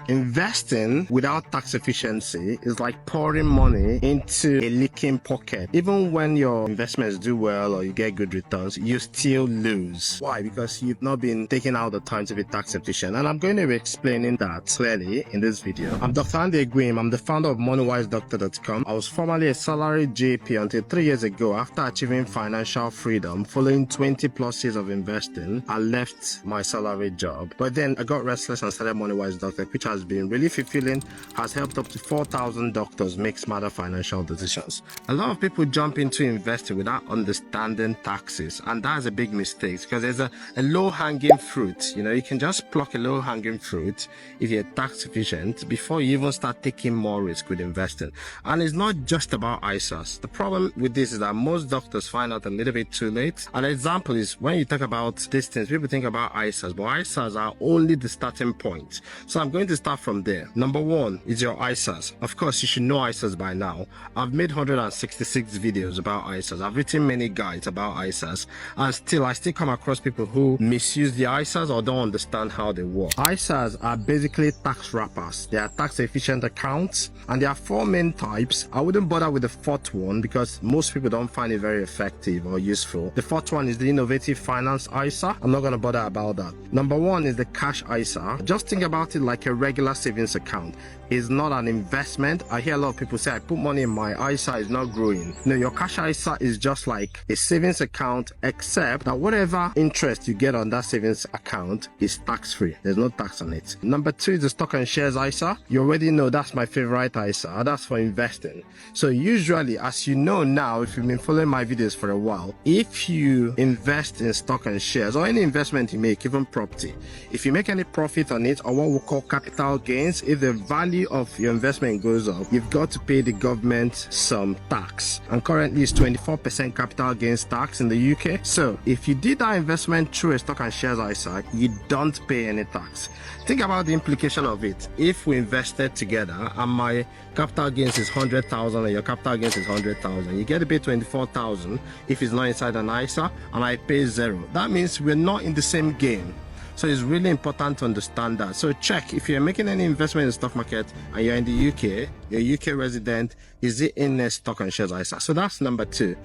Investing without tax efficiency is like pouring money into a leaking pocket. Even when your investments do well or you get good returns, you still lose. Why? Because you've not been taking out the time to be tax efficient. And I'm going to be explaining that clearly in this video. I'm Dr. Andy Egwim. I'm the founder of MONEYWISE.com. I was formerly a salaried JP until 3 years ago. After achieving financial freedom, following 20 plus years of investing, I left my salaried job. But then I got restless and started MONEYWISE.com, which has been really fulfilling, has helped up to 4,000 doctors make smarter financial decisions. A lot of people jump into investing without understanding taxes, and that's a big mistake because there's a low-hanging fruit. You know, you can just pluck a low-hanging fruit if you're tax efficient before you even start taking more risk with investing. And it's not just about ISAs. The problem with this is that most doctors find out a little bit too late. An example is when you talk about these things, people think about ISAs, but ISAs are only the starting point. So I'm going to start from there. Number one is your ISAs. Of course, you should know ISAs by now. I've made 166 videos about ISAs. I've written many guides about ISAs, and I still come across people who misuse the ISAs or don't understand how they work. ISAs are basically tax wrappers. They are tax efficient accounts, and there are four main types. I wouldn't bother with the fourth one because most people don't find it very effective or useful. The fourth one is the innovative finance ISA. I'm not going to bother about that. Number one is the cash ISA. Just think about it like a regular savings account. It's not an investment. I hear a lot of people say, I put money in my ISA, is not growing. No, your cash ISA is just like a savings account, except that whatever interest you get on that savings account is tax-free. There's no tax on it. Number two is the stock and shares ISA. You already know that's my favorite ISA. That's for investing. So usually, as you know now, if you've been following my videos for a while, if you invest in stock and shares or any investment you make, even property, if you make any profit on it or what we call capital gains, if the value of your investment goes up, you've got to pay the government some tax, and currently it's 24% capital gains tax in the UK. So if you did that investment through a stock and shares ISA, you don't pay any tax. Think about the implication of it. If we invested together and my capital gains is 100,000 and your capital gains is 100,000, you get to pay 24,000 if it's not inside an ISA, and I pay zero. That means we're not in the same game. So it's really important to understand that. So check if you're making any investment in the stock market and you're in the UK, you're a UK resident, is it in a stock and shares ISA? So that's number two.